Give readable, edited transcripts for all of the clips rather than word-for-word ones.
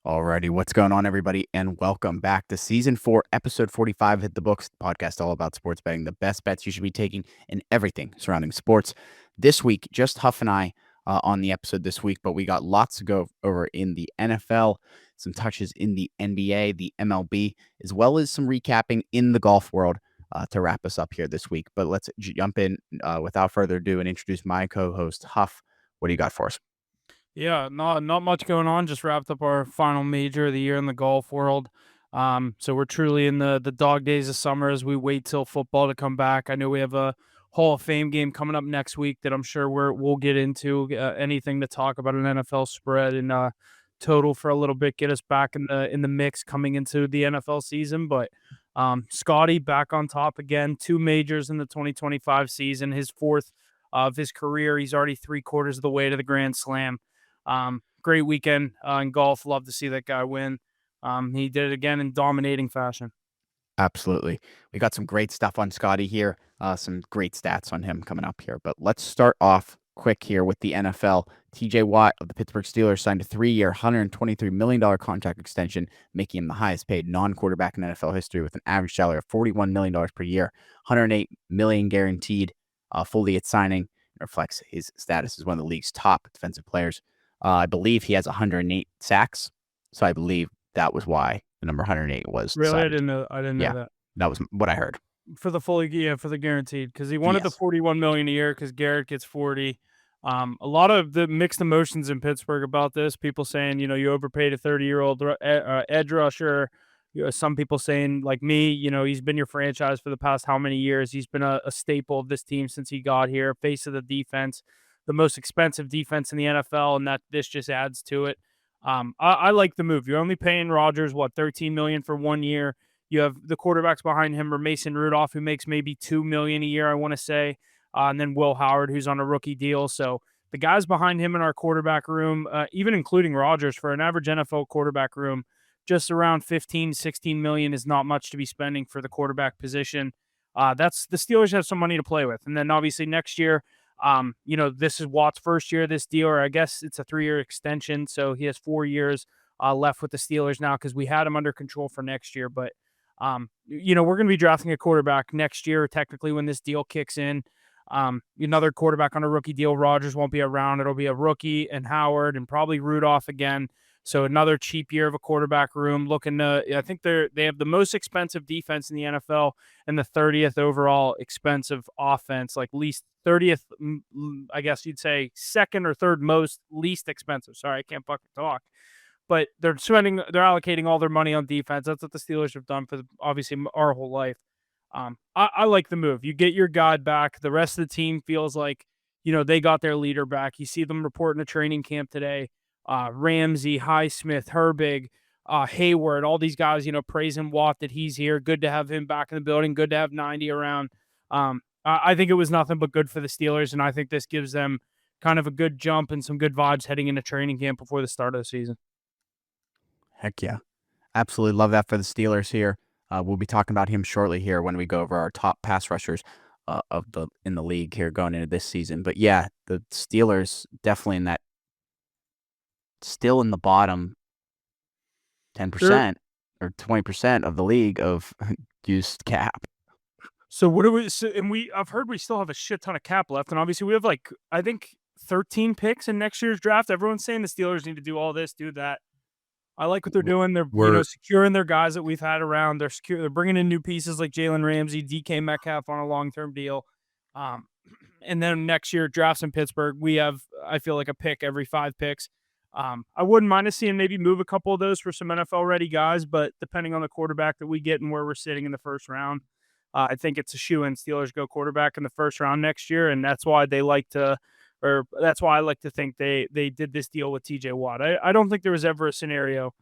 Alrighty, what's going on, everybody, and welcome back to Season 4, Episode 45, Hit the Books, the podcast all about sports betting, the best bets you should be taking, and everything surrounding sports. This week, just Huff and I on the episode this week, but we got lots to go over in the NFL, some touches in the NBA, the MLB, as well as some recapping in the golf world to wrap us up here this week. But let's jump in without further ado and introduce my co-host, Huff. What do you got for us? Yeah, not much going on. Just wrapped up our final major of the year in the golf world. So we're truly in the dog days of summer as we wait till football to come back. I know we have a Hall of Fame game coming up next week that I'm sure we'll get into. Anything to talk about an NFL spread and total for a little bit, get us back in the mix coming into the NFL season. But Scotty back on top again. Two majors in the 2025 season. His fourth of his career. He's already three-quarters of the way to the Grand Slam. Great weekend in golf. Love to see that guy win. He did it again in dominating fashion. Absolutely. We got some great stuff on Scotty here, some great stats on him coming up here. But let's start off quick here with the NFL. TJ Watt of the Pittsburgh Steelers signed a 3-year, $123 million contract extension, making him the highest paid non-quarterback in NFL history with an average salary of $41 million per year, $108 million guaranteed fully at signing. It reflects his status as one of the league's top defensive players. I believe he has 108 sacks, so I believe that was why the number 108 was Really, I decided. didn't know. I didn't know Yeah, that that was what I heard. for the fully, yeah, for the guaranteed because he wanted the Yes. 41 million a year because Garrett gets 40. A lot of the mixed emotions in Pittsburgh about this. People saying, you overpaid a 30-year-old edge rusher. Some people saying, like me, he's been your franchise for the past how many years? He's been a staple of this team since he got here, face of the defense, the most expensive defense in the NFL, and that this just adds to it. I like the move. You're only paying Rodgers what 13 million for 1 year. You have the quarterbacks behind him, or Mason Rudolph, who makes maybe 2 million a year, I want to say, and then Will Howard, who's on a rookie deal. So the guys behind him in our quarterback room, even including Rodgers, for an average NFL quarterback room, just around 15, 16 million is not much to be spending for the quarterback position. That's the Steelers have some money to play with, and then obviously next year, this is Watt's first year of this deal, or I guess it's a 3-year extension, so he has 4 years left with the Steelers now because we had him under control for next year. But we're going to be drafting a quarterback next year, technically, when this deal kicks in. Another quarterback on a rookie deal. Rodgers won't be around. It'll be a rookie and Howard and probably Rudolph again. So another cheap year of a quarterback room. I think they have the most expensive defense in the NFL and the 30th overall expensive offense, like least 30th, I guess you'd say second or third most least expensive. Sorry, I can't fucking talk. But they're allocating all their money on defense. That's what the Steelers have done for obviously our whole life. I like the move. You get your guy back. The rest of the team feels like, they got their leader back. You see them reporting to training camp today. Ramsey, Highsmith, Herbig, Hayward, all these guys, praising Watt that he's here. Good to have him back in the building. Good to have 90 around. I think it was nothing but good for the Steelers, and I think this gives them kind of a good jump and some good vibes heading into training camp before the start of the season. Heck yeah. Absolutely love that for the Steelers here. We'll be talking about him shortly here when we go over our top pass rushers in the league here going into this season. But yeah, the Steelers definitely in that still in the bottom 10% or 20% of the league of used cap. So what do we? I've heard we still have a shit ton of cap left, and obviously we have I think 13 picks in next year's draft. Everyone's saying the Steelers need to do all this, do that. I like what they're doing. They're securing their guys that we've had around. They're bringing in new pieces like Jalen Ramsey, DK Metcalf on a long-term deal. And then next year, drafts in Pittsburgh, we have, I feel like, a pick every 5 picks. I wouldn't mind us seeing maybe move a couple of those for some NFL-ready guys, but depending on the quarterback that we get and where we're sitting in the first round, I think it's a shoo-in. Steelers go quarterback in the first round next year, and that's why that's why I like to think they did this deal with TJ Watt. I don't think there was ever a scenario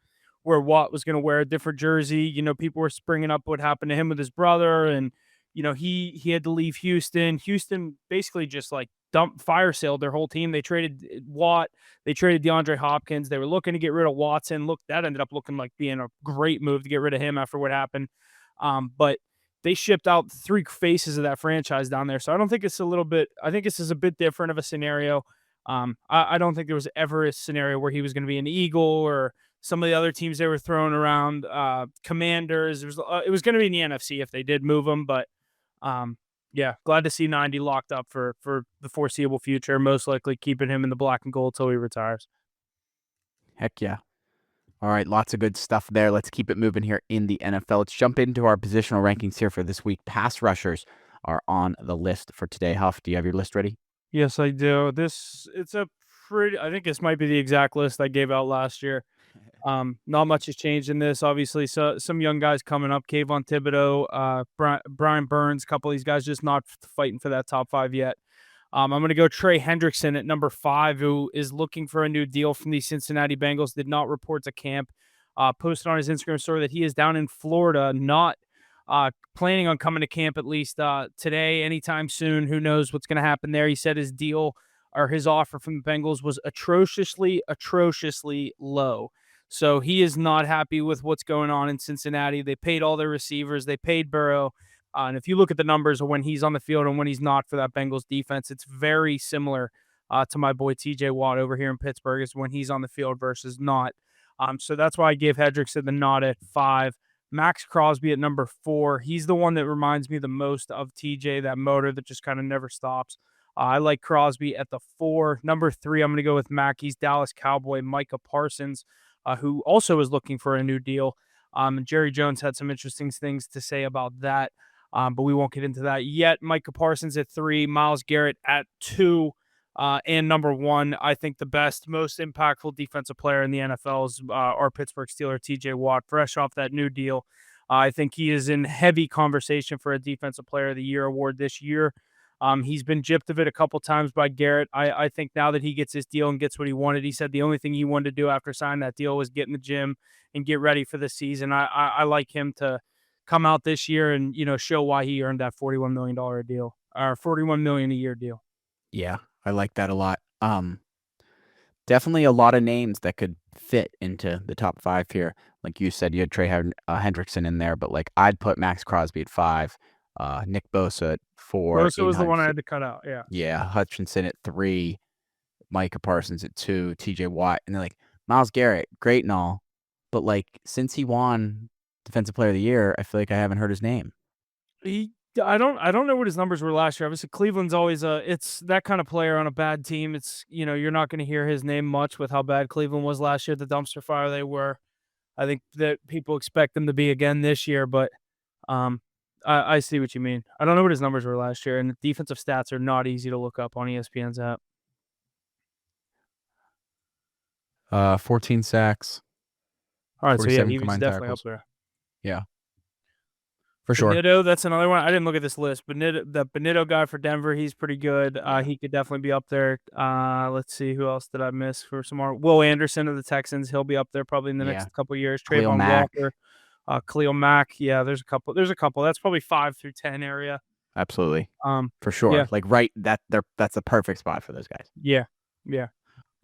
where Watt was going to wear a different jersey. People were springing up what happened to him with his brother, and he had to leave Houston. Houston basically just fire sailed their whole team. They traded Watt, they traded DeAndre Hopkins. They were looking to get rid of Watson. Look, that ended up looking like being a great move to get rid of him after what happened. But they shipped out 3 faces of that franchise down there. So I don't think I think this is a bit different of a scenario. I don't think there was ever a scenario where he was going to be an Eagle or some of the other teams they were throwing around. Commanders. It was going to be in the NFC if they did move him, but um, yeah, glad to see 90 locked up for the foreseeable future. Most likely keeping him in the black and gold till he retires. Heck yeah. All right, lots of good stuff there. Let's keep it moving here in the NFL. Let's jump into our positional rankings here for this week. Pass rushers are on the list for today. Huff, do you have your list ready? Yes, I do. It's a pretty. I think this might be the exact list I gave out last year. Not much has changed in this. Obviously, so some young guys coming up: Kayvon Thibodeau, Brian Burns. A couple of these guys just not fighting for that top 5 yet. I'm going to go Trey Hendrickson at number 5, who is looking for a new deal from the Cincinnati Bengals. Did not report to camp. Posted on his Instagram story that he is down in Florida, not planning on coming to camp at least today, anytime soon. Who knows what's going to happen there? He said his deal or his offer from the Bengals was atrociously low. So he is not happy with what's going on in Cincinnati. They paid all their receivers. They paid Burrow. And if you look at the numbers of when he's on the field and when he's not for that Bengals defense, it's very similar to my boy TJ Watt over here in Pittsburgh is when he's on the field versus not. So that's why I gave Hendrickson the nod at 5. Max Crosby at number 4. He's the one that reminds me the most of TJ, that motor that just kind of never stops. I like Crosby at the 4. Number 3, I'm going to go with Mackey's Dallas Cowboy, Micah Parsons, who also is looking for a new deal. Jerry Jones had some interesting things to say about that. But we won't get into that yet. Micah Parsons at 3, Myles Garrett at 2, and number 1. I think the best, most impactful defensive player in the NFL is our Pittsburgh Steeler, TJ Watt, fresh off that new deal. I think he is in heavy conversation for a Defensive Player of the Year award this year. He's been gypped of it a couple times by Garrett. I think now that he gets his deal and gets what he wanted, he said the only thing he wanted to do after signing that deal was get in the gym and get ready for the season. I like him to come out this year and show why he earned that $41 million deal or $41 million a year deal. Yeah, I like that a lot. Definitely a lot of names that could fit into the top 5 here. Like you said, you had Trey Hendrickson in there, but like I'd put Max Crosby at 5, Nick Bosa at 4, Bosa was the one I had to cut out. Yeah, Hutchinson at 3, Micah Parsons at 2, TJ Watt, and then like Myles Garrett, great and all, but like since he won Defensive Player of the Year, I feel like I haven't heard his name. I don't know what his numbers were last year. Obviously, Cleveland's always it's that kind of player on a bad team. It's you're not going to hear his name much with how bad Cleveland was last year, the dumpster fire they were. I think that people expect them to be again this year, but I see what you mean. I don't know what his numbers were last year, and the defensive stats are not easy to look up on ESPN's app. 14 sacks. All right, so yeah, 47 he was combined definitely tackles. up there. Yeah. For sure. Benito, that's another one. I didn't look at this list. The Benito guy for Denver, he's pretty good. He could definitely be up there. Let's see, who else did I miss for some more? Will Anderson of the Texans, he'll be up there probably in the next couple of years. Khalil Trayvon Mack. Walker, Khalil Mack. Yeah, there's a couple. That's probably 5 through 10 area. Absolutely. For sure. Yeah. Like that's a perfect spot for those guys. Yeah.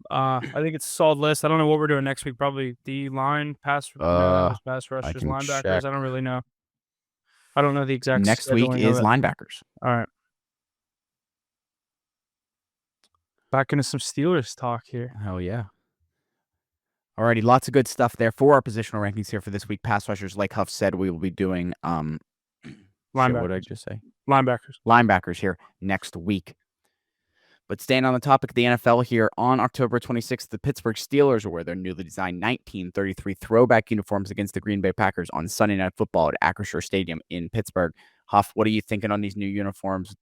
I think it's a solid list. I don't know what we're doing next week. Probably D line, pass rushers, linebackers. Check. I don't really know. I don't know the exact. Next week is linebackers. All right. Back into some Steelers talk here. Hell yeah. Alrighty, lots of good stuff there for our positional rankings here for this week. Pass rushers, like Huff said, we will be doing linebackers. What did I just say? Linebackers here next week. But staying on the topic of the NFL here, on October 26th, the Pittsburgh Steelers will wear their newly designed 1933 throwback uniforms against the Green Bay Packers on Sunday Night Football at Acrisure Stadium in Pittsburgh. Huff, what are you thinking on these new uniforms?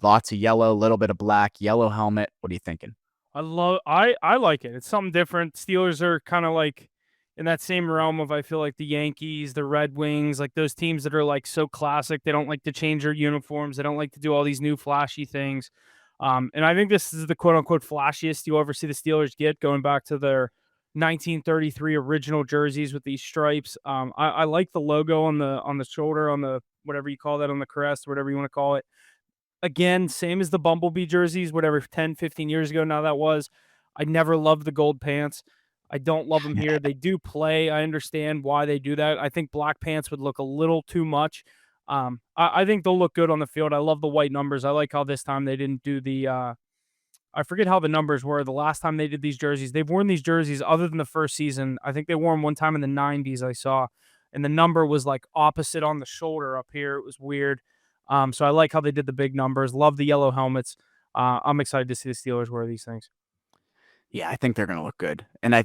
Lots of yellow, a little bit of black, yellow helmet. What are you thinking? I like it. It's something different. Steelers are kind of like in that same realm of, I feel like, the Yankees, the Red Wings, like those teams that are like so classic. They don't like to change their uniforms. They don't like to do all these new flashy things. And I think this is the quote unquote flashiest you'll ever see the Steelers get, going back to their 1933 original jerseys with these stripes. I like the logo on the shoulder, on the whatever you call that, on the crest, whatever you want to call it. Again, same as the Bumblebee jerseys, whatever 10, 15 years ago now that was. I never loved the gold pants. I don't love them here. They do play. I understand why they do that. I think black pants would look a little too much. I think they'll look good on the field. I love the white numbers. I like how this time they didn't do the I forget how the numbers were the last time they did these jerseys. They've worn these jerseys other than the first season. I think they wore them one time in the 90s, I saw, and the number was like opposite on the shoulder up here. It was weird. So I like how they did the big numbers. Love the yellow helmets. I'm excited to see the Steelers wear these things. Yeah, I think they're going to look good. And I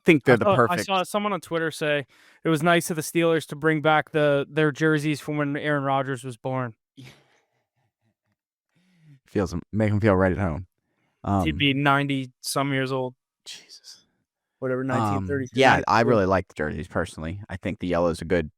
think they're the I saw perfect. someone on Twitter say it was nice of the Steelers to bring back their jerseys from when Aaron Rodgers was born. Make them feel right at home. He'd be 90 some years old, Jesus. whatever, 1933, Yeah, I 94. really like the jerseys personally. I think the yellow is a good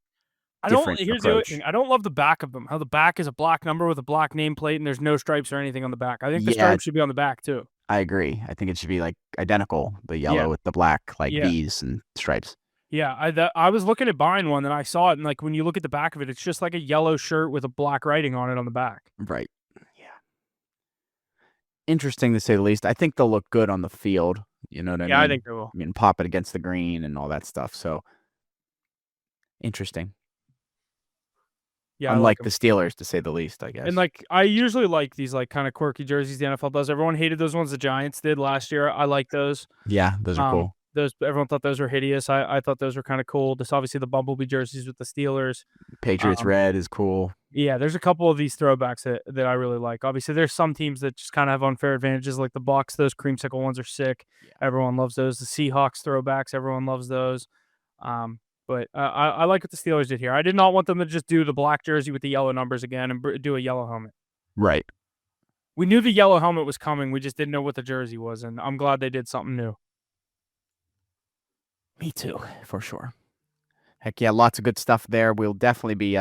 I don't different Here's the other thing. approach. I don't love the back of them. How the back is a black number with a black nameplate and there's no stripes or anything on the back. I think the Yeah, stripes should be on the back too. I agree. I think it should be like identical, the Yeah. yellow with the black like Yeah. V's and stripes. Yeah. I was looking at buying one and I saw it, and like when you look at the back of it, it's just like a yellow shirt with a black writing on it on the back. Right. Yeah. Interesting to say the least. I think they'll look good on the field. You know what I Yeah, I mean? think they will. I mean, pop it against the green and all that stuff. So interesting. Yeah, I like Unlike the them. Steelers, to say the least, I And guess. like I usually like these like kind of quirky jerseys the NFL does. Everyone hated those ones the Giants did last year. I like those. Yeah, those are cool. Those everyone thought those were hideous. I thought those were kind of cool. This obviously the bumblebee jerseys with the Steelers. Patriots Um, red is cool. yeah, there's a couple of these throwbacks that I really like. Obviously, there's some teams that just kind of have unfair advantages, like the Bucks. Those creamsicle ones are sick. Yeah. Everyone loves those. The Seahawks throwbacks, everyone loves those. Um, but I like what the Steelers did here. I did not want them to just do the black jersey with the yellow numbers again and do a yellow helmet. Right. We knew the yellow helmet was coming. We just didn't know what the jersey was, and I'm glad they did something new. Me too, for sure. Heck yeah, lots of good stuff there. We'll definitely be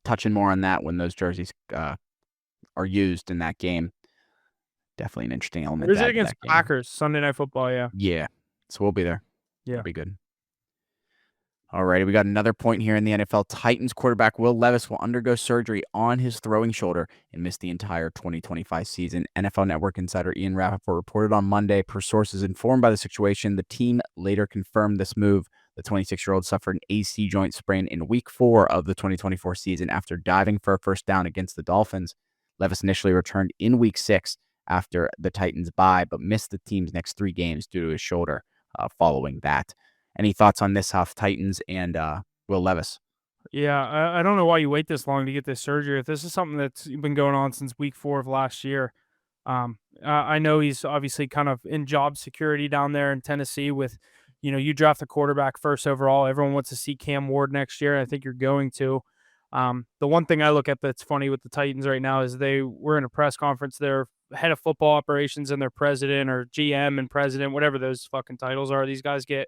touching more on that when those jerseys are used in that game. Definitely an interesting element Where's to it add to against that game. Packers Sunday Night Football? Yeah, Yeah. So we'll be there. yeah. That'll be good. Alrighty, we got another point here in the NFL. Titans quarterback Will Levis will undergo surgery on his throwing shoulder and miss the entire 2025 season. NFL Network insider Ian Rappaport reported on Monday. Per sources informed by the situation, the team later confirmed this move. The 26-year-old suffered an AC joint sprain in Week 4 of the 2024 season after diving for a first down against the Dolphins. Levis initially returned in Week 6 after the Titans' bye, but missed the team's next 3 games due to his shoulder following that. Any thoughts on this, Huff, Titans and Will Levis? Yeah, I don't know why you wait this long to get this surgery. If this is something that's been going on since week 4 of last year, I know he's obviously kind of in job security down there in Tennessee with, you draft the quarterback first overall. Everyone wants to see Cam Ward next year. I think you're going to. The one thing I look at that's funny with the Titans right now is they were in a press conference. Their head of football operations and their president or GM and president, whatever those fucking titles are, these guys get.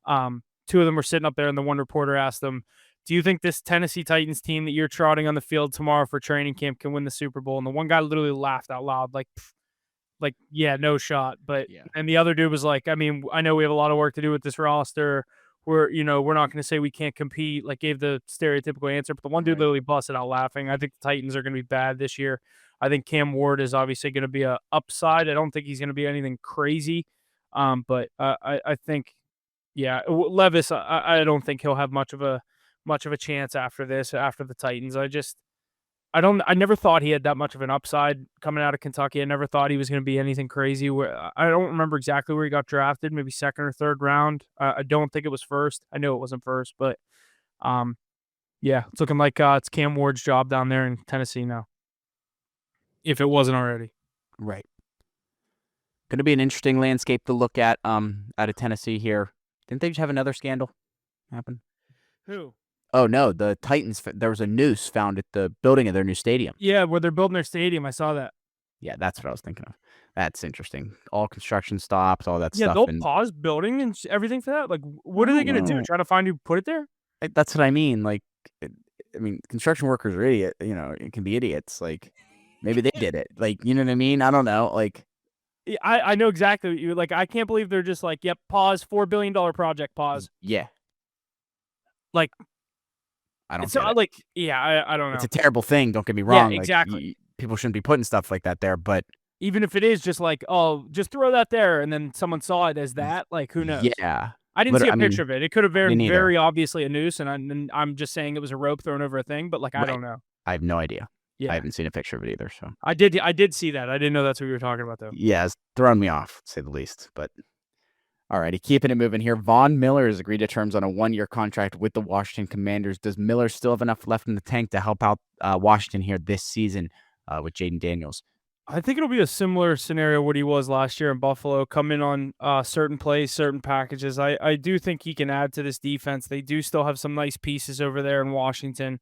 Two of them were sitting up there, and the one reporter asked them, "Do you think this Tennessee Titans team that you're trotting on the field tomorrow for training camp can win the Super Bowl?" And the one guy literally laughed out loud, like yeah, no shot. But Yeah. and the other dude was like, "I mean, I know we have a lot of work to do with this roster. We're not going to say we can't compete." Like gave the stereotypical answer, but the one dude Right. literally busted out laughing. I think the Titans are going to be bad this year. I think Cam Ward is obviously going to be a upside. I don't think he's going to be anything crazy. But I think yeah, Levis, I don't think he'll have much of a chance after this, after the Titans. I never thought he had that much of an upside coming out of Kentucky. I never thought he was going to be anything crazy. Where I don't remember exactly where he got drafted, maybe second or third round. I don't think it was first. I know it wasn't first, but yeah, it's looking like it's Cam Ward's job down there in Tennessee now, if it wasn't already. Right. Going to be an interesting landscape to look at out of Tennessee here. Didn't they just have another scandal happen? Who? Oh, no. The Titans, there was a noose found at the building of their new stadium. Yeah, where they're building their stadium. I saw that. Yeah, that's what I was thinking of. That's interesting. All construction stops, all that Yeah, stuff. they'll And pause building and everything for that. Like, what are they going to do? Try to find who put it there? that's what I mean. Like, construction workers are idiot. It can be idiots. Like, maybe they did it. Like, you know what I mean? I don't know. Like, Yeah, I know exactly what you like. I can't believe they're just like, yep, pause, $4 billion project, pause. yeah. Like, I don't so get it. like, yeah, I don't know. It's a terrible thing. Don't get me Yeah, wrong. exactly. Like, people shouldn't be putting stuff like that there, but Even if it is just like, oh, just throw that there, and then someone saw it as that, like, who knows? yeah. I didn't see a I picture mean, of it. It could have me been neither. very obviously a noose, and I'm just saying it was a rope thrown over a thing, but like, I Right. don't know. I have no idea. I Yeah. haven't seen a picture of it either. So I did see that. I didn't know that's what you were talking about though. yeah, it's thrown me off, to say the least. But alrighty, keeping it moving here. Von Miller has agreed to terms on a 1-year contract with the Washington Commanders. Does Miller still have enough left in the tank to help out Washington here this season with Jaden Daniels? I think it'll be a similar scenario what he was last year in Buffalo, come in on certain plays, certain packages. I do think he can add to this defense. They do still have some nice pieces over there in Washington.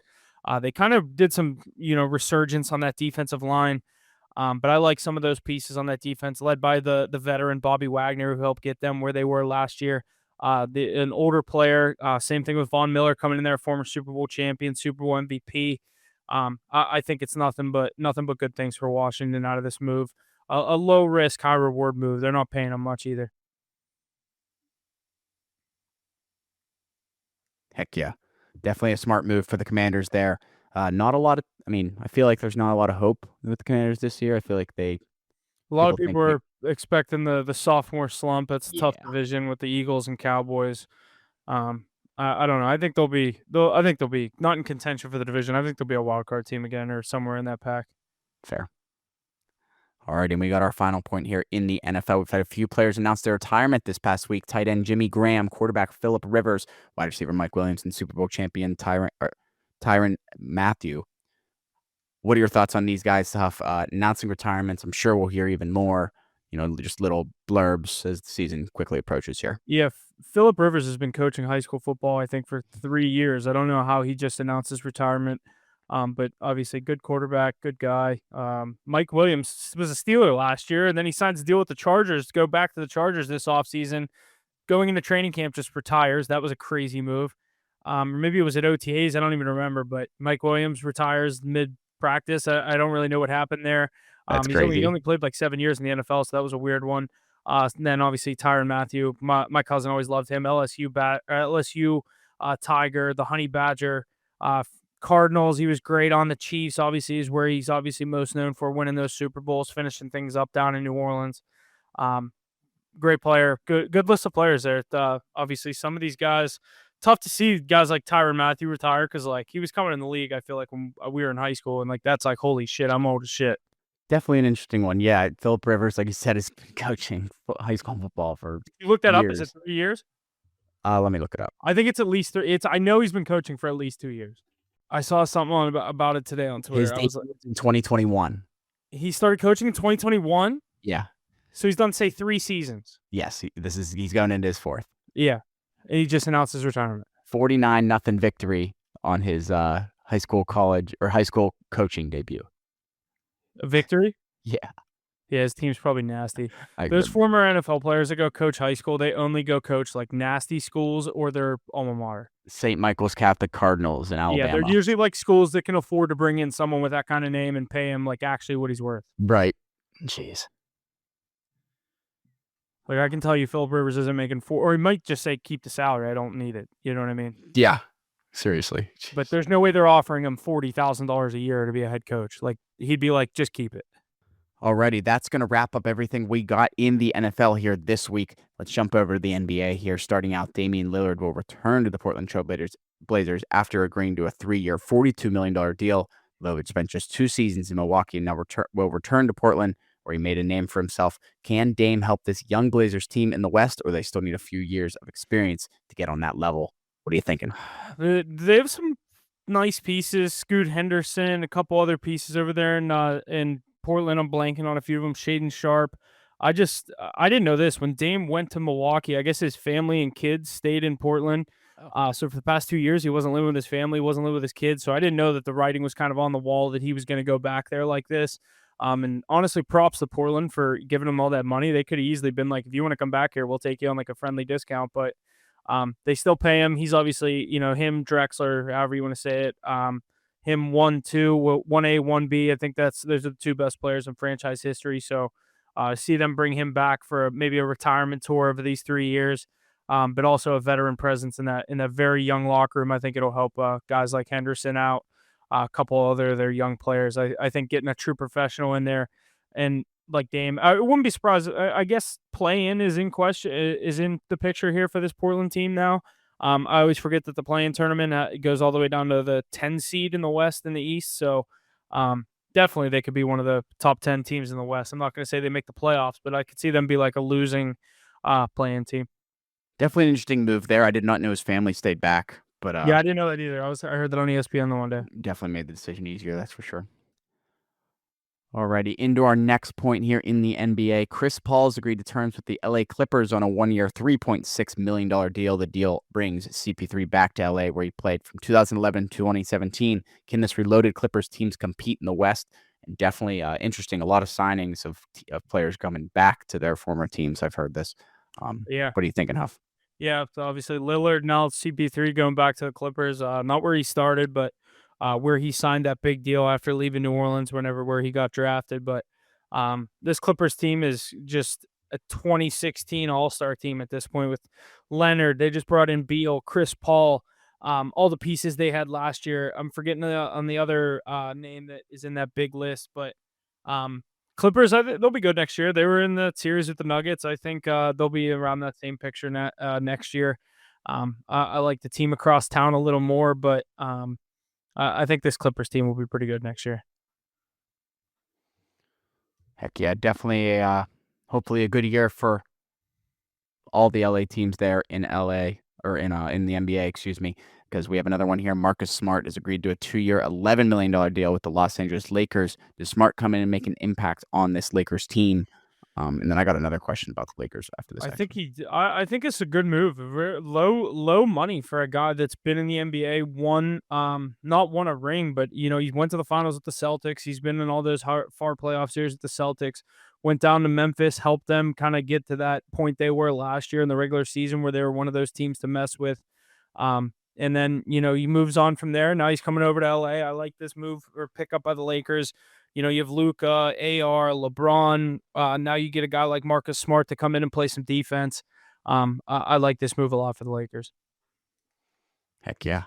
They kind of did some, resurgence on that defensive line. But I like some of those pieces on that defense, led by the veteran Bobby Wagner, who helped get them where they were last year. An older player, same thing with Von Miller coming in there, former Super Bowl champion, Super Bowl MVP. I think it's nothing but good things for Washington out of this move. A low risk, high reward move. They're not paying them much either. Heck yeah. Definitely a smart move for the Commanders there. Not a lot of, I mean, I feel like there's not a lot of hope with the Commanders this year. I feel like A lot of people people think they, are expecting the sophomore slump. It's a tough yeah, division with the Eagles and Cowboys. Um, I don't know. I think they'll be not in contention for the division. I think they'll be a wild card team again or somewhere in that pack. fair. All right, and we got our final point here in the NFL. We've had a few players announce their retirement this past week. Tight end Jimmy Graham, quarterback Philip Rivers, wide receiver Mike Williams, and Super Bowl champion Tyron Matthew. What are your thoughts on these guys announcing retirements? I'm sure we'll hear even more, just little blurbs as the season quickly approaches here. Yeah, Philip Rivers has been coaching high school football, I think, for 3 years. I don't know how he just announced his retirement, but obviously, good quarterback, good guy. Mike Williams was a Steeler last year, and then he signs a deal with the Chargers to go back to the Chargers this offseason. Going into training camp, just retires. That was a crazy move. Or maybe it was at OTAs. I don't even remember. But Mike Williams retires mid practice. I don't really know what happened there. That's He's only he crazy. only played like 7 years in the NFL, so that was a weird one. And then obviously Tyron Matthew. My cousin always loved him. LSU Tiger, the Honey Badger, Cardinals. He was great on the Chiefs. Obviously, is where he's obviously most known for winning those Super Bowls, finishing things up down in New Orleans. Um, Great player. Good list of players there. Obviously, some of these guys, tough to see guys like Tyron Matthew retire because like he was coming in the league. I feel like when we were in high school, and like that's like holy shit, I'm old as shit. Definitely an interesting one. Yeah, Philip Rivers, like you said, has been coaching high school football for You look that up. Is it years. 3 years? Let me look it up. I think it's at least three. I know he's been coaching for at least 2 years. I saw something about it today on His Twitter. I debut was like, was in 2021. he started coaching in 2021, Yeah. so he's done say 3 seasons. Yes, he's going into his fourth. Yeah, and he just announced his retirement. 49-0 victory on his high school coaching debut. A victory. Yeah, Yeah, his team's probably nasty. I agree. Those former NFL players that go coach high school, they only go coach like nasty schools or their alma mater. St. Michael's Catholic Cardinals in Yeah, Alabama. they're usually like schools that can afford to bring in someone with that kind of name and pay him like actually what he's worth. Right. Jeez. Like I can tell you, Philip Rivers isn't making four, or he might just say keep the salary. I don't need it. You know what I mean? Yeah. Seriously. But Jeez. there's no way they're offering him $40,000 a year to be a head coach. Like he'd be like, just keep it. Alrighty, that's going to wrap up everything we got in the NFL here this week. Let's jump over to the NBA here. Starting out, Damian Lillard will return to the Portland Trail Blazers after agreeing to a 3-year, $42 million deal. Lillard spent just 2 seasons in Milwaukee and now will return to Portland, where he made a name for himself. Can Dame help this young Blazers team in the West, or they still need a few years of experience to get on that level? What are you thinking? They have some nice pieces. Scoot Henderson, a couple other pieces over there in Portland. I'm blanking on a few of them. Shaden Sharp. I didn't know this. When Dame went to Milwaukee, I guess his family and kids stayed in Portland. So for the past 2 years, he wasn't living with his family, wasn't living with his kids. So I didn't know that the writing was kind of on the wall that he was going to go back there like this. And honestly, props to Portland for giving him all that money. They could have easily been like, if you want to come back here, we'll take you on like a friendly discount. But they still pay him. He's obviously, him, Drexler, however you want to say it. Him 1-2, 1A, 1B. I think those are the 2 best players in franchise history. So see them bring him back for maybe a retirement tour over these 3 years. But also a veteran presence in that very young locker room. I think it'll help guys like Henderson out, a couple other their young players. I think getting a true professional in there and like Dame, I wouldn't be surprised. I guess play-in is in question, is in the picture here for this Portland team now. I always forget that the play-in tournament goes all the way down to the 10 seed in the West and the East. So definitely they could be one of the top 10 teams in the West. I'm not going to say they make the playoffs, but I could see them be like a losing playing team. Definitely an interesting move there. I did not know his family stayed back, but Yeah, I didn't know that either. I heard that on ESPN the one day. definitely made the decision easier. That's for sure. Alrighty, into our next point here in the NBA. Chris Paul's agreed to terms with the LA Clippers on a 1-year, $3.6 million deal. The deal brings CP3 back to LA, where he played from 2011 to 2017. Can this reloaded Clippers teams compete in the West? And definitely interesting. A lot of signings of players coming back to their former teams. I've heard this. Yeah. What are you thinking, Huff? Yeah, so obviously Lillard, now CP3 going back to the Clippers, not where he started, but where he signed that big deal after leaving New Orleans, where he got drafted. But this Clippers team is just a 2016 All Star team at this point with Leonard. They just brought in Beal, Chris Paul, all the pieces they had last year. I'm forgetting on the other name that is in that big list, but um, Clippers, they'll be good next year. They were in the series with the Nuggets. I think they'll be around that same picture next year. I like the team across town a little more, but I think this Clippers team will be pretty good next year. Heck yeah, definitely hopefully a good year for all the LA teams there in LA or in the NBA, excuse me, because we have another one here. Marcus Smart has agreed to a 2-year, $11 million deal with the Los Angeles Lakers. Does Smart come in and make an impact on this Lakers team? And then I got another question about the Lakers after this, I think actually. he. I think it's a good move. Low money for a guy that's been in the NBA. Not won a ring, but he went to the finals with the Celtics. He's been in all those far playoff series with the Celtics. Went down to Memphis, helped them kind of get to that point they were last year in the regular season, where they were one of those teams to mess with. And then he moves on from there. Now he's coming over to LA. I like this move or pickup by the Lakers. You have Luca, AR, LeBron. Now you get a guy like Marcus Smart to come in and play some defense. I like this move a lot for the Lakers. Heck yeah.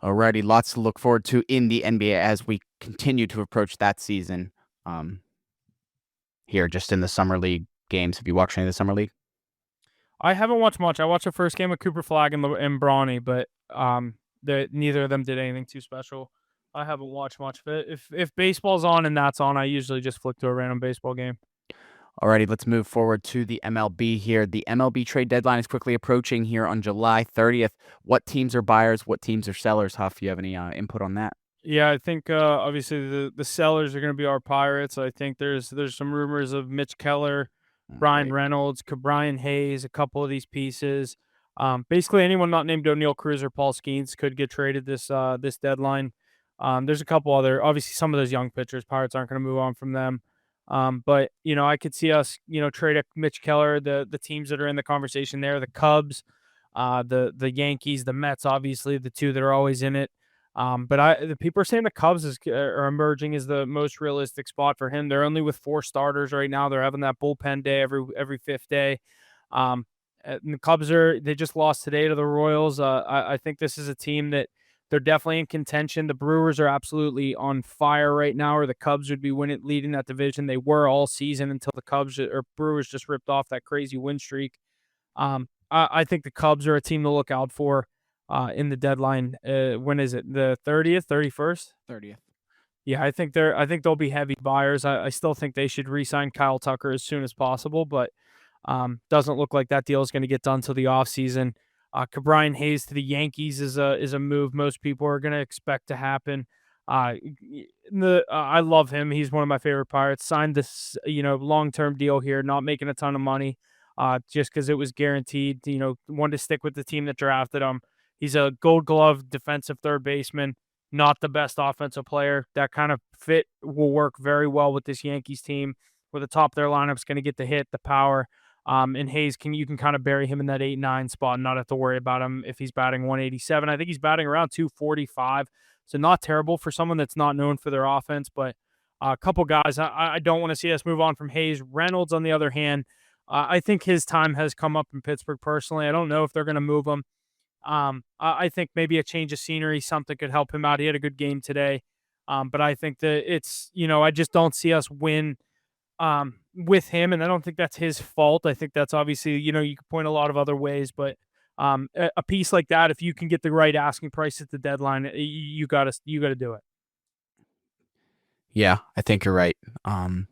Alrighty, lots to look forward to in the NBA as we continue to approach that season. Um, Here, just in the summer league games. Have you watched any of the summer league? I haven't watched much. I watched the first game of Cooper Flag and Bronny, but neither of them did anything too special. I haven't watched much of it. If baseball's on and that's on, I usually just flick to a random baseball game. Alrighty, let's move forward to the MLB here. The MLB trade deadline is quickly approaching here on July 30th. What teams are buyers? What teams are sellers? Huff, you have any input on that? Yeah, I think obviously the sellers are going to be our Pirates. I think there's some rumors of Mitch Keller, Brian Great. Reynolds, Brian Hayes, a couple of these pieces. Basically, anyone not named O'Neill Cruz or Paul Skeens could get traded this deadline. There's a couple other, obviously some of those young pitchers. Pirates aren't going to move on from them. But I could see us trade a Mitch Keller. The teams that are in the conversation there, the Cubs, the Yankees, the Mets, obviously the two that are always in it. But the people are saying the Cubs are emerging as the most realistic spot for him. They're only with 4 starters right now. They're having that bullpen day every fifth day. And the Cubs they just lost today to the Royals. I think this is a team that they're definitely in contention. The Brewers are absolutely on fire right now, or the Cubs would be leading that division. They were all season until the Cubs or Brewers just ripped off that crazy win streak. I think the Cubs are a team to look out for in the deadline. When is it? The 30th, 31st? 30th. Yeah, I think they'll be heavy buyers. I still think they should re-sign Kyle Tucker as soon as possible, but doesn't look like that deal is going to get done till the offseason. Brian Hayes to the Yankees is a move most people are going to expect to happen. I love him. He's one of my favorite Pirates. Signed this long term deal here, not making a ton of money, just because it was guaranteed. Wanted to stick with the team that drafted him. He's a Gold Glove defensive third baseman, not the best offensive player. That kind of fit will work very well with this Yankees team, where the top of their lineup is going to get the hit, the power. And Hayes you can kind of bury him in that 8-9 spot and not have to worry about him if he's batting 187. I think he's batting around 245. So not terrible for someone that's not known for their offense, but a couple guys I don't want to see us move on from Hayes. Reynolds, on the other hand, I think his time has come up in Pittsburgh personally. I don't know if they're going to move him. I think maybe a change of scenery, something could help him out. He had a good game today. But I think that I just don't see us win with him, and I don't think that's his fault. I think that's obviously, you could point a lot of other ways, but a piece like that, if you can get the right asking price at the deadline, you gotta do it. Yeah, I think you're right. Um,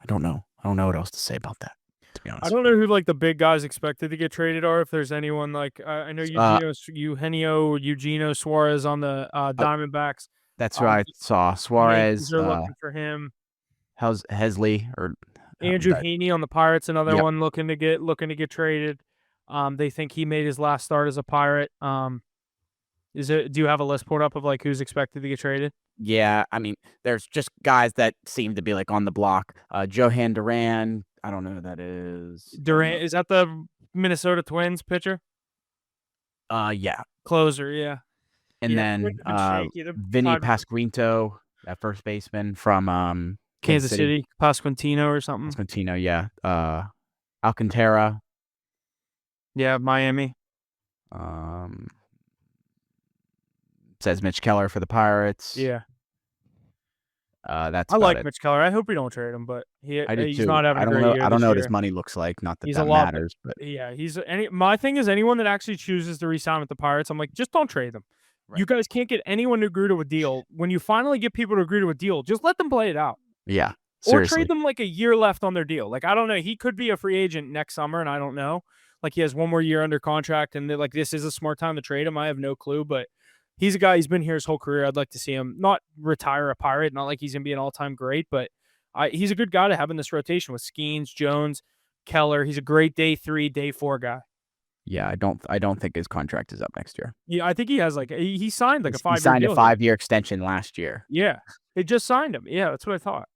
I don't know. I don't know what else to say about that, to be I honest. don't know who like the big guys expected to get traded are. If there's anyone like I know Uh, Eugenio Suarez on the uh Diamondbacks. that's who I saw. Yankees Suarez, are looking for him. how's Hesley or Andrew that? Heaney on the Pirates, another Yep. one looking to get traded. They think he made his last start as a Pirate. Is it? Do you have a list pulled up of like who's expected to get traded? Yeah, I mean, there's just guys that seem to be like on the block. Johan Duran, I don't know who that is. I don't know. Durant, is that the Minnesota Twins pitcher? Yeah, Closer, yeah. and Yeah, then Twins have been shaky. They're Vinny tied with Pasquinto, that first baseman from Kansas Kansas City. City, Pasquantino or something. Escantino, yeah. Alcantara. Yeah, Miami. Um, says Mitch Keller for the Pirates. Yeah. That's I about like it. Mitch Keller. I hope we don't trade him, but I do he's too. not having I a don't great know. year I don't this know what his year. money looks like. Not that He's a that lot, matters, but yeah. He's any. My thing is anyone that actually chooses to resign with the Pirates, I'm like, just don't trade them. right. You guys can't get anyone to agree to a deal. When you finally get people to agree to a deal, just let them play it out. Yeah, Or trade seriously. them like a year left on their deal. Like I don't know, he could be a free agent next summer, and I don't know. Like he has one more year under contract, and like this is a smart time to trade him. I have no clue, but he's a guy. He's been here his whole career. I'd like to see him not retire a Pirate. Not like he's gonna be an all-time great, but he's a good guy to have in this rotation with Skeens, Jones, Keller. He's a great day 3, day 4 guy. Yeah, I don't think his contract is up next year. Yeah, I think he has like he signed like a He 5-year signed a deal here. 5-year extension last year. Yeah, they just signed him. Yeah, that's what I thought.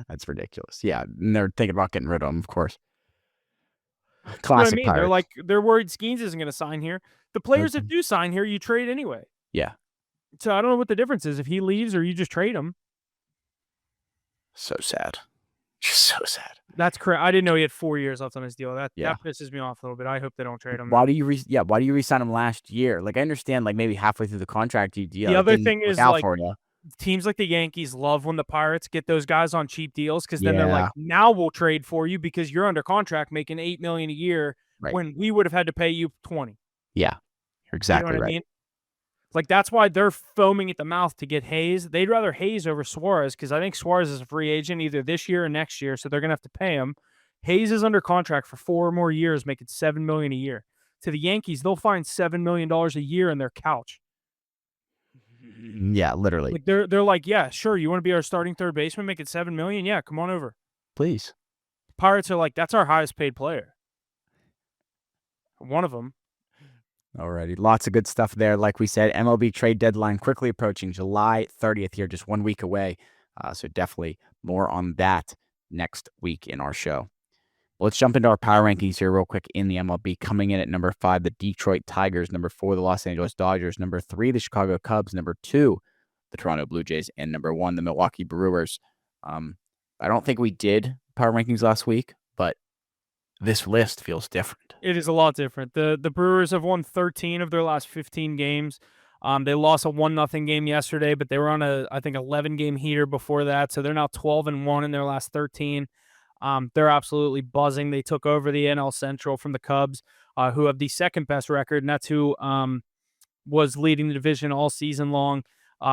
That's ridiculous. Yeah, and they're thinking about getting rid of him, of course. That's what I Classic mean. Pirates. They're worried Skeens isn't going to sign here. The players that Mhm. do sign here, you trade anyway. Yeah, So I don't know what the difference is if he leaves or you just trade him. so sad. Just so sad. That's correct. I didn't know he had 4 years left on his deal. Yeah. That pisses me off a little bit. I hope they don't trade him Why now. do you why do you resign him last year? Like I understand like maybe halfway through the contract The it other didn't thing work is out like for you. teams like the Yankees love when the Pirates get those guys on cheap deals because then they're like, Yeah, now we'll trade for you because you're under contract making $8 million a year right. when we would have had to pay you 20. Yeah. You're You know what exactly I right. mean? Like that's why they're foaming at the mouth to get Hayes. They'd rather Hayes over Suarez because I think Suarez is a free agent either this year or next year, so they're gonna have to pay him. Hayes is under contract for 4 more years, making $7 million a year. To the Yankees, they'll find $7 million a year in their couch. Yeah, literally. Like they're like, yeah, sure, you want to be our starting third baseman, making $7 million? Yeah, come on over. Please. Pirates are like, that's our highest paid player. One of them. Alrighty. Lots of good stuff there. Like we said, MLB trade deadline quickly approaching July 30th here, just 1 week away. So definitely more on that next week in our show. Let's jump into our power rankings here real quick in the MLB. Coming in at number 5, the Detroit Tigers. Number 4, the Los Angeles Dodgers. Number 3, the Chicago Cubs. Number 2, the Toronto Blue Jays. And number 1, the Milwaukee Brewers. I don't think we did power rankings last week, but this list feels different. It is a lot different. The Brewers have won 13 of their last 15 games. They lost a 1-0 game yesterday, but they were on a I think 11-game heater before that, so they're now 12-1 in their last 13. They're absolutely buzzing. They took over the NL Central from the Cubs, who have the second best record, and that's who was leading the division all season long.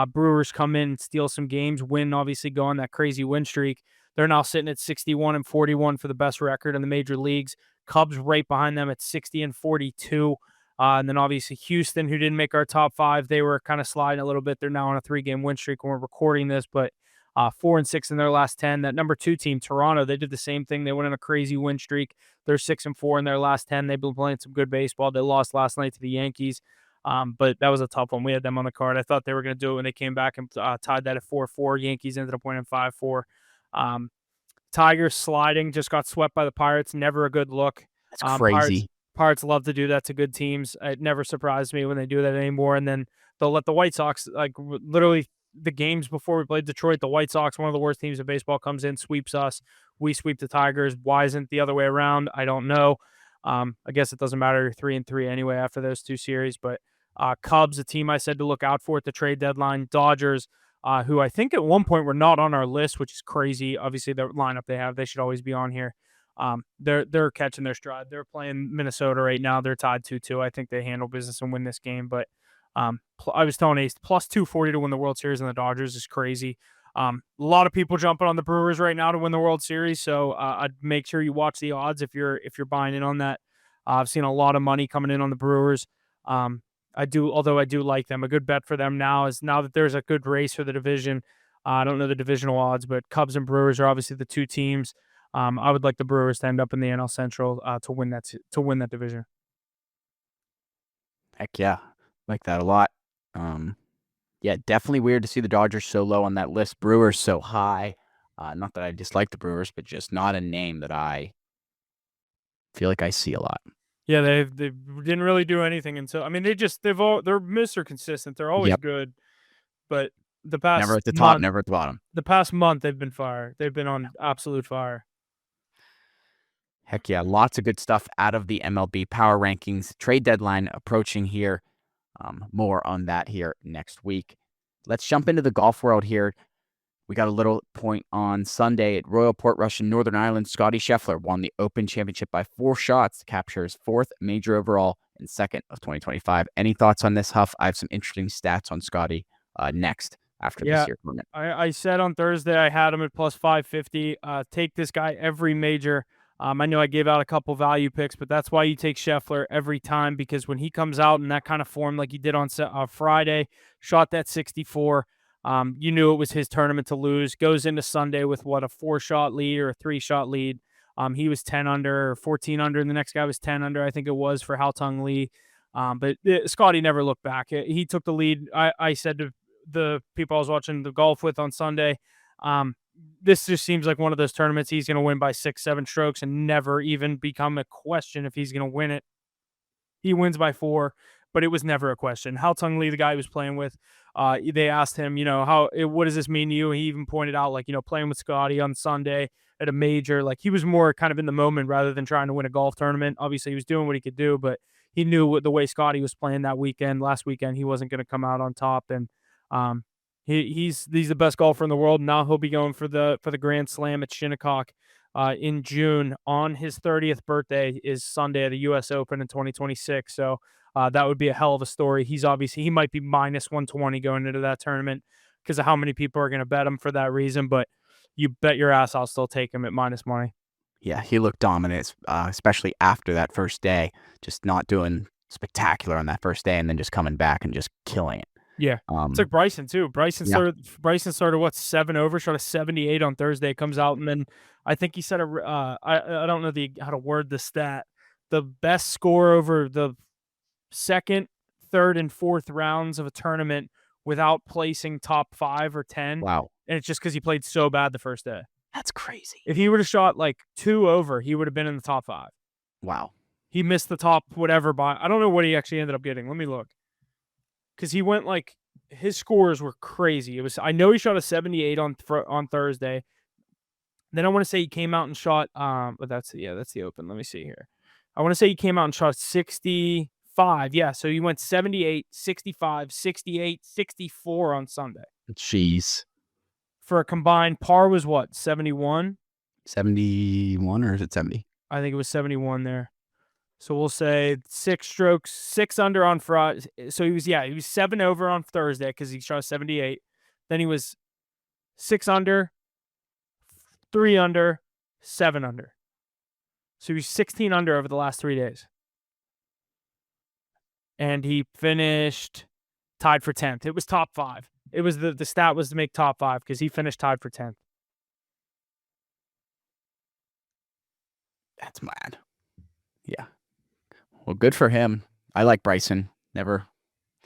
Brewers come in, steal some games, win, obviously go on that crazy win streak. They're now sitting at 61-41 for the best record in the major leagues. Cubs right behind them at 60-42. And then obviously Houston, who didn't make our top 5, they were kind of sliding a little bit. They're now on a 3-game win streak when we're recording this, but 4-6 in their last 10. That number 2 team, Toronto, they did the same thing. They went on a crazy win streak. They're 6-4 in their last 10. They've been playing some good baseball. They lost last night to the Yankees. But that was a tough one. We had them on the card. I thought they were going to do it when they came back and tied that at 4-4. Yankees ended up winning 5-4. Tigers sliding, just got swept by the Pirates. Never a good look. That's Pirates crazy. Pirates love to do that to good teams. It never surprised me when they do that anymore. And then they'll let the White Sox, like literally the games before we played Detroit, the White Sox, one of the worst teams in baseball, comes in, sweeps us. We sweep the Tigers. Why isn't the other way around? I don't know. I guess it doesn't matter. 3-3 anyway after those 2 series. But Cubs, a team I said to look out for at the trade deadline. Dodgers, who I think at one point were not on our list, which is crazy. Obviously, the lineup they have, they should always be on here. They're catching their stride. They're playing Minnesota right now. They're tied 2-2. I think they handle business and win this game. But I was telling Ace plus 240 to win the World Series, and the Dodgers is crazy. A lot of people jumping on the Brewers right now to win the World Series, so I'd make sure you watch the odds if you're buying in on that. I've seen a lot of money coming in on the Brewers. Although I do like them. A good bet for them now is now that there's a good race for the division. I don't know the divisional odds, but Cubs and Brewers are obviously the two teams. I would like the Brewers to end up in the NL Central to win that division. Heck yeah, like that a lot. Yeah, definitely weird to see the Dodgers so low on that list. Brewers so high. Not that I dislike the Brewers, but just not a name that I feel like I see a lot. Yeah, they didn't really do anything until I mean they're Mr. Consistent. They're always Yep. good, but Never at the top, never at the bottom. the past month they've been fire. They've been on absolute fire. Heck yeah, lots of good stuff out of the MLB power rankings. Trade deadline approaching here. More on that here next week. Let's jump into the golf world here. We got a little point on Sunday at Royal Portrush in Northern Ireland. Scotty Scheffler won the Open Championship by 4 shots to capture his 4th major overall and 2nd of 2025. Any thoughts on this, Huff? I have some interesting stats on Scotty next after this Yeah, year tournament. I said on Thursday I had him at plus 550. Take this guy every major. I know I gave out a couple value picks, but that's why you take Scheffler every time because when he comes out in that kind of form like he did on Friday, shot that 64. You knew it was his tournament to lose. Goes into Sunday with what, a 4-shot lead or a 3-shot lead. He was 10 under or 14 under, and the next guy was 10 under. I think it was for Haotong Lee. But Scotty never looked back. He took the lead. I said to the people I was watching the golf with on Sunday, this just seems like one of those tournaments he's going to win by 6-7 strokes and never even become a question if he's going to win it. He wins by 4, but it was never a question. Haotong Lee, the guy he was playing with, they asked him, what does this mean to you? He even pointed out, like, playing with Scotty on Sunday at a major, like he was more kind of in the moment rather than trying to win a golf tournament. Obviously, he was doing what he could do, but he knew what the way Scotty was playing last weekend, he wasn't going to come out on top. And he's the best golfer in the world. Now he'll be going for the Grand Slam at Shinnecock in June. On his 30th birthday is Sunday at the U.S. Open in 2026. So that would be a hell of a story. He might be minus 120 going into that tournament because of how many people are going to bet him for that reason. But you bet your ass I'll still take him at minus money. Yeah, he looked dominant, especially after that first day, just not doing spectacular on that first day and then just coming back and just killing it. Yeah. It's like Bryson too. Bryson started what, 7 over, shot a 78 on Thursday, comes out, and then I think he said I don't know how to word the stat. The best score over the second, third, and fourth rounds of a tournament without placing top 5 or 10. Wow. And it's just because he played so bad the first day. That's crazy. If he would have shot like 2 over, he would have been in the top 5. Wow. He missed the top whatever by, I don't know what he actually ended up getting. Let me look. Because he went like, his scores were crazy. I know he shot a 78 on Thursday. Then I want to say he came out and shot, but that's the Open. Let me see here. I want to say he came out and shot 65. Yeah, so he went 78, 65, 68, 64 on Sunday. Jeez. For a combined par was what, 71? 71 or is it 70? I think it was 71 there. So we'll say 6 strokes, 6 under on Friday. So he was 7 over on Thursday because he shot 78. Then he was 6 under, 3 under, 7 under. So he was 16 under over the last 3 days. And he finished tied for 10th. It was top 5. It was the stat was to make top 5 because he finished tied for 10th. That's mad. Yeah. Well, good for him. I like Bryson. Never.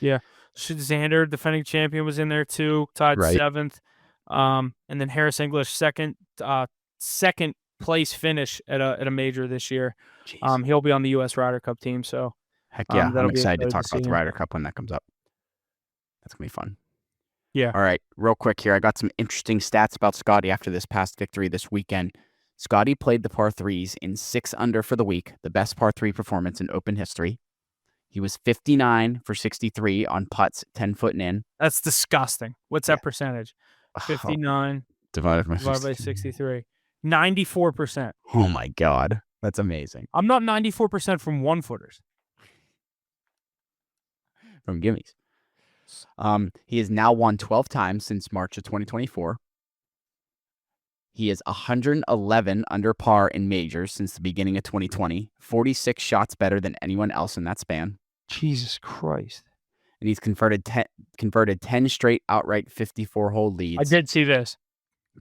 Yeah. Xander, defending champion, was in there too, tied 7th. And then Harris English, second place finish at a major this year. He'll be on the U.S. Ryder Cup team. So heck yeah, I'm excited to talk about the Ryder Cup when that comes up. That's gonna be fun. Yeah. All right, real quick here. I got some interesting stats about Scotty after this past victory this weekend. Scotty played the par 3s in 6 under for the week, the best par 3 performance in Open history. He was 59 for 63 on putts 10 foot and in. That's disgusting. What's that percentage? 59 divided by 63. 94%. Oh my God. That's amazing. I'm not 94% from 1-footers. From gimmies. He has now won 12 times since March of 2024. He is 111 under par in majors since the beginning of 2020, 46 shots better than anyone else in that span. Jesus Christ. And he's converted 10 straight outright 54-hole leads. I did see this.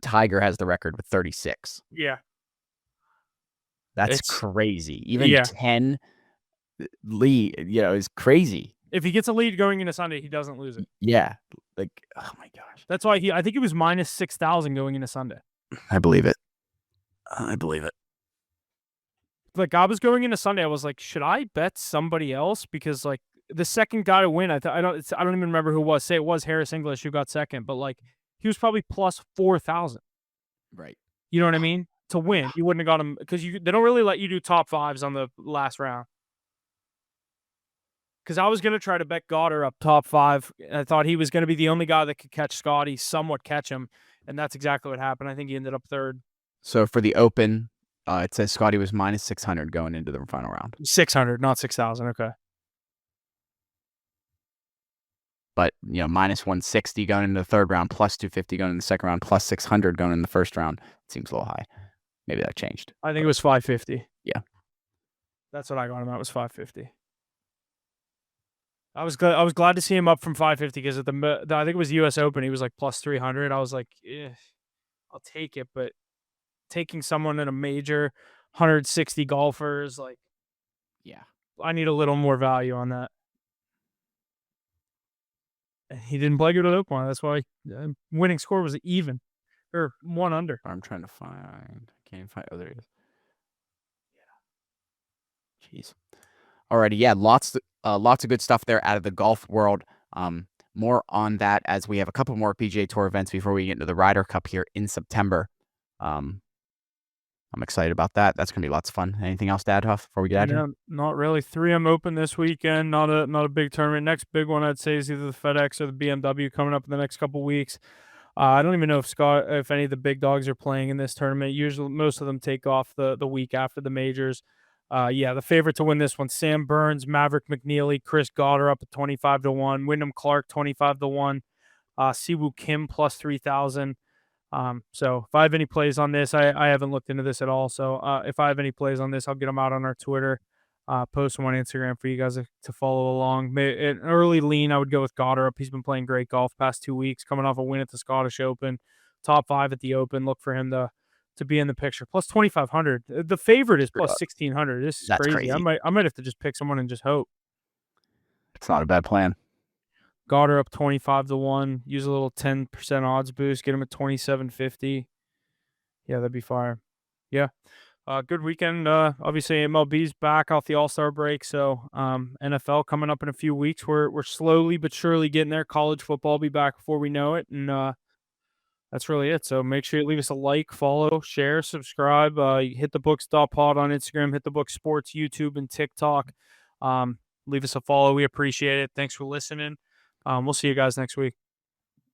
Tiger has the record with 36. Yeah. That's It's crazy. Even 10 lead, is crazy. If he gets a lead going into Sunday, he doesn't lose it. Yeah. Like, oh my gosh. That's why I think he was minus 6,000 going into Sunday. I believe it. Like, I was going into Sunday, I was like, should I bet somebody else? Because like the second guy to win, I don't even remember who it was. Say it was Harris English who got second, but like he was probably plus 4,000. Right. You know what I mean? To win, you wouldn't have got him because they don't really let you do top fives on the last round. Because I was going to try to bet Goddard up top 5. I thought he was going to be the only guy that could catch Scotty, somewhat catch him. And that's exactly what happened. I think he ended up third. So for the Open, it says Scotty was minus 600 going into the final round. 600, not 6,000. Okay. But, minus 160 going into the third round, plus 250 going in the second round, plus 600 going in the first round. It seems a little high. Maybe that changed. I think it was 550. Yeah. That's what I got him at, was 550. I was glad to see him up from 550 because I think it was the U.S. Open. He was like plus 300. I was like, I'll take it. But taking someone in a major, 160 golfers, like, yeah, I need a little more value on that. He didn't play good at Oakmont. That's why winning score was even or 1 under. I'm trying to find. I can't even find. Oh, there he is. Yeah. Jeez. Alrighty, yeah, lots of good stuff there out of the golf world. More on that as we have a couple more PGA Tour events before we get into the Ryder Cup here in September. I'm excited about that. That's gonna be lots of fun. Anything else to add, Huff, before we get out of here? Not really. 3M Open this weekend. Not a big tournament. Next big one I'd say is either the FedEx or the BMW coming up in the next couple weeks. I don't even know if any of the big dogs are playing in this tournament. Usually, most of them take off the week after the majors. The favorite to win this one: Sam Burns, Maverick McNeely, Chris Goddard up at 25-1, Wyndham Clark 25-1, Siwoo Kim plus 3,000. So if I have any plays on this, I haven't looked into this at all. So if I have any plays on this, I'll get them out on our Twitter, post them on Instagram for you guys to follow along. An early lean, I would go with Goddard. He's been playing great golf past 2 weeks, coming off a win at the Scottish Open, top 5 at the Open. Look for him to be in the picture. Plus 2,500. The favorite is plus 1,600. This is crazy. I might have to just pick someone and just hope. It's not a bad plan. Goddard up 25-1. Use a little 10% odds boost. Get him at 27.50. Yeah, that'd be fire. Yeah. Good weekend. Obviously, MLB's back off the All-Star break. So NFL coming up in a few weeks. We're slowly but surely getting there. College football will be back before we know it. And that's really it. So make sure you leave us a like, follow, share, subscribe. HitTheBooks.pod on Instagram, HitTheBooks Sports, YouTube, and TikTok. Leave us a follow. We appreciate it. Thanks for listening. We'll see you guys next week.